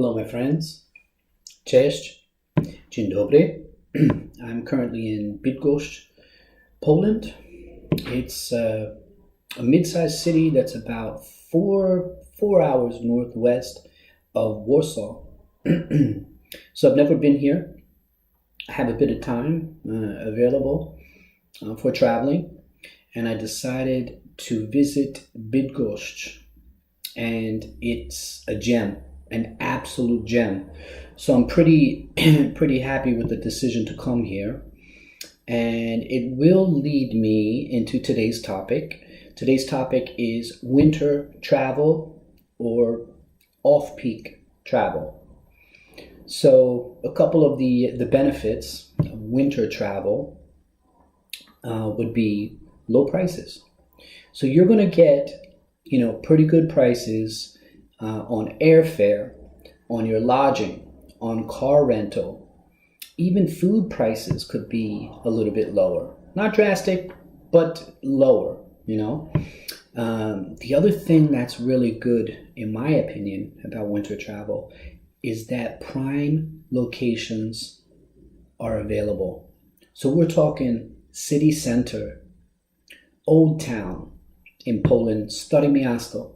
Hello, my friends. Cześć. Dzień dobry. I'm currently in Bydgoszcz, Poland. It's a mid-sized city that's about four hours northwest of Warsaw. So I've never been here. I have a bit of time available for traveling, and I decided to visit Bydgoszcz, and it's a gem, an absolute gem. So I'm pretty pretty happy with the decision to come here, and it will lead me into today's topic. Today's topic is winter travel or off-peak travel. So a couple of the benefits of winter travel would be low prices. So you're going to get, pretty good prices on airfare, on your lodging, on car rental. Even food prices could be a little bit lower. Not drastic, but lower. The other thing that's really good, in my opinion, about winter travel is that prime locations are available. So we're talking city center, Old Town in Poland, Stare Miasto,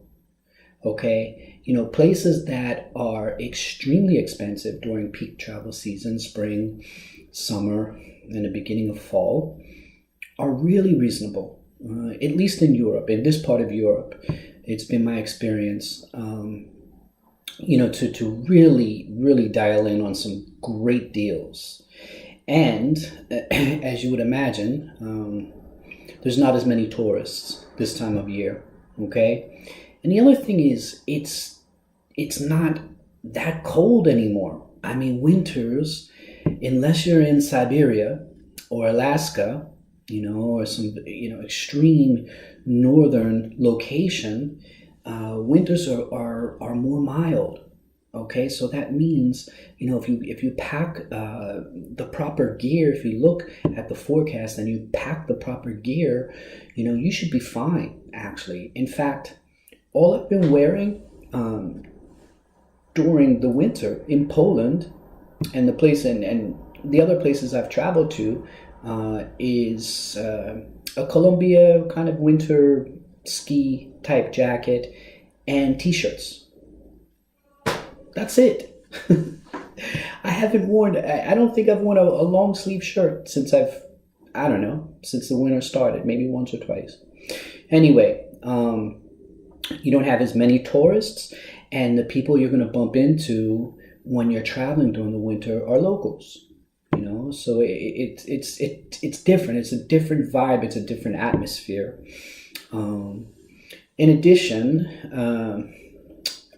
okay? Places that are extremely expensive during peak travel season, spring, summer, and the beginning of fall, are really reasonable, at least in Europe, in this part of Europe. It's been my experience, to really dial in on some great deals. And as you would imagine, there's not as many tourists this time of year, okay? And the other thing is, it's not that cold anymore. I mean, winters, unless you're in Siberia or Alaska, or some, extreme northern location, winters are more mild. Okay, so that means, if you pack the proper gear, if you look at the forecast and you pack the proper gear, you should be fine, actually. In fact, all I've been wearing during the winter in Poland and and the other places I've traveled to is a Columbia kind of winter ski type jacket and t-shirts. That's it. I don't think I've worn a long sleeve shirt since since the winter started, maybe once or twice. Anyway, you don't have as many tourists, and the people you're going to bump into when you're traveling during the winter are locals. So it's different. It's a different vibe. It's a different atmosphere. In addition,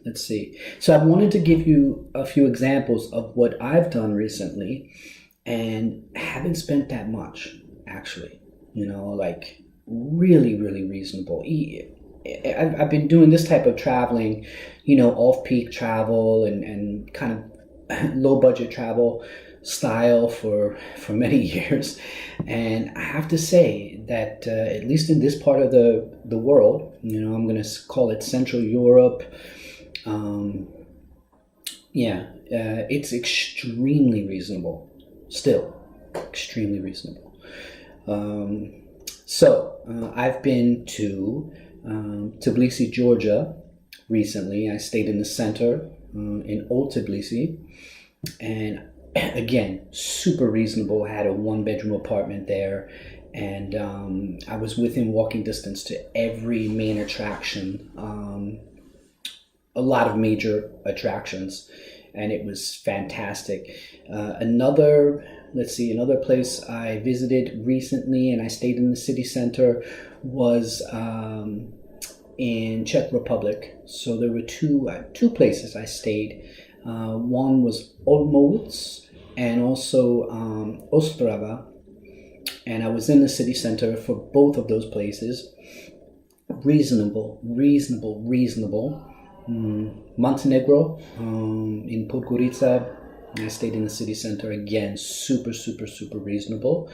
let's see. So I wanted to give you a few examples of what I've done recently, and haven't spent that much, actually. Like really, really reasonable. I've been doing this type of traveling, off-peak travel and kind of low-budget travel style for many years. And I have to say that at least in this part of the world, I'm going to call it Central Europe, it's extremely reasonable. Still, extremely reasonable. I've been to Tbilisi, Georgia recently. I stayed in the center in Old Tbilisi, and again, super reasonable. I had a one-bedroom apartment there, and I was within walking distance to every main attraction, a lot of major attractions, and it was fantastic. Another place I visited recently, and I stayed in the city center, was in Czech Republic. So there were two places I stayed. One was Olomouc and also Ostrava, and I was in the city center for both of those places. Reasonable. Montenegro, in Podgorica, I stayed in the city center. Again, super reasonable,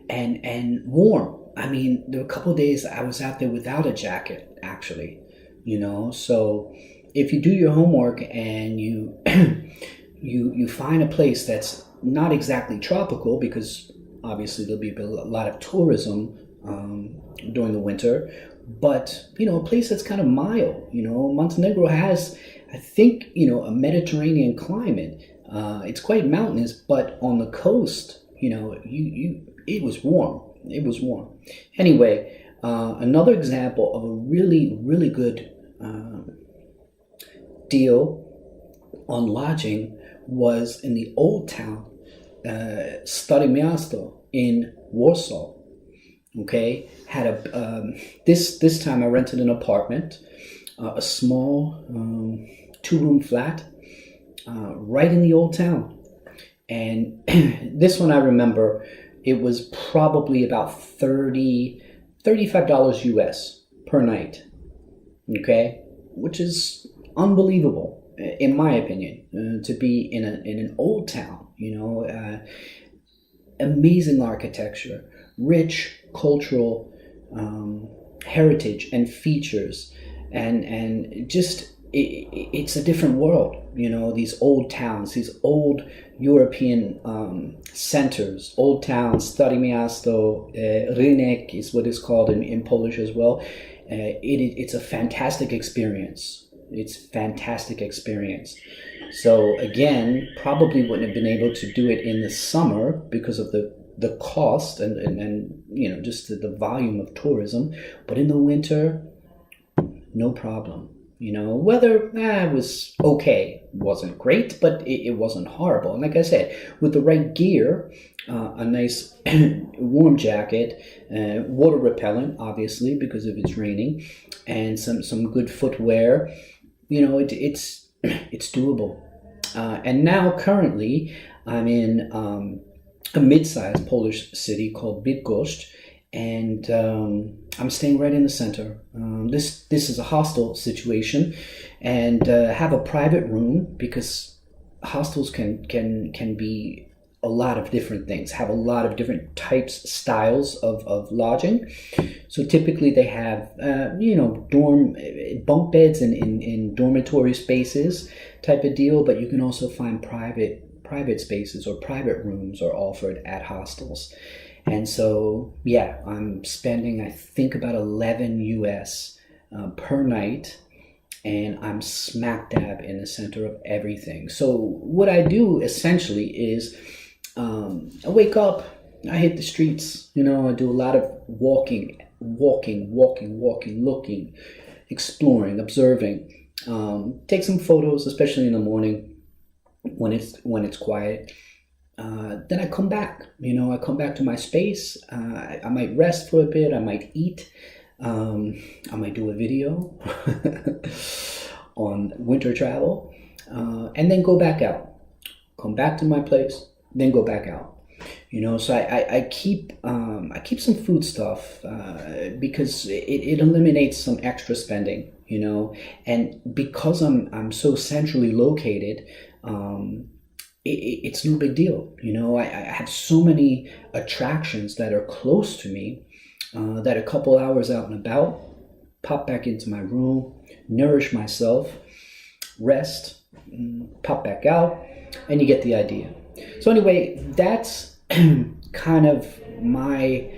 and warm. I mean, there were a couple of days I was out there without a jacket, actually. So if you do your homework and you you find a place that's not exactly tropical, because obviously there'll be a lot of tourism during the winter, but a place that's kind of mild. Montenegro has, I think, a Mediterranean climate. It's quite mountainous, but on the coast, it was warm. It was warm. Anyway, another example of a really, really good deal on lodging was in the old town, Stare Miasto in Warsaw. Okay, had this time I rented an apartment, a small 2-room flat, right in the old town. And this one I remember, it was probably about $35 US per night. Okay, which is unbelievable in my opinion, to be in an old town. Amazing architecture, rich cultural heritage and features, and just it's a different world. These old towns, these old European centers, old towns. Stare Miasto, Rynek is what it's called in Polish as well. It's a fantastic experience. It's fantastic experience. So again, probably wouldn't have been able to do it in the summer because of the cost and just the volume of tourism. But in the winter, no problem. Weather was okay. Wasn't great, but it wasn't horrible. And like I said, with the right gear, a nice warm jacket, water repellent, obviously, because if it's raining, and some good footwear, it's doable. And now currently I'm in a mid-sized Polish city called Bydgoszcz, and I'm staying right in the center. This is a hostel situation, and have a private room, because hostels can be a lot of different things, have a lot of different types, styles of lodging. So typically they have dorm bunk beds in dormitory spaces type of deal, but you can also find private spaces or private rooms are offered at hostels. And so I'm spending, I think, about 11 US per night, and I'm smack dab in the center of everything. So what I do essentially is I wake up, I hit the streets, I do a lot of walking, looking, exploring, observing, take some photos, especially in the morning when it's quiet. Then I come back, I come back to my space. I might rest for a bit, I might eat, I might do a video on winter travel, and then go back out, come back to my place, then go back out. So I keep some food stuff because it eliminates some extra spending, and because I'm so centrally located, it's no big deal. I have so many attractions that are close to me, that a couple hours out and about, pop back into my room, nourish myself, rest, pop back out, and you get the idea. So anyway, that's kind of my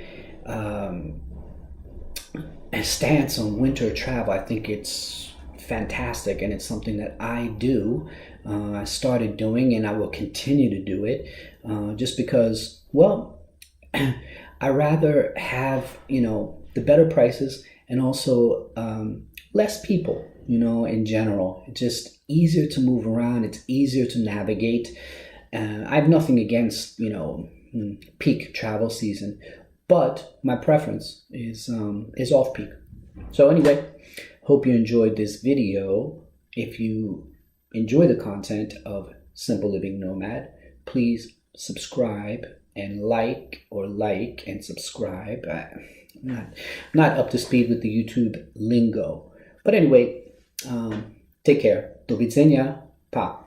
stance on winter travel. I think it's fantastic, and it's something that I do. I started doing, and I will continue to do it, just because, I rather have, the better prices, and also less people, in general. It's just easier to move around. It's easier to navigate. I have nothing against, peak travel season, but my preference is off-peak. So anyway, hope you enjoyed this video. If you enjoy the content of Simple Living Nomad, please subscribe and like and subscribe. I'm not up to speed with the YouTube lingo. But anyway, take care. Do widzenia. Pa.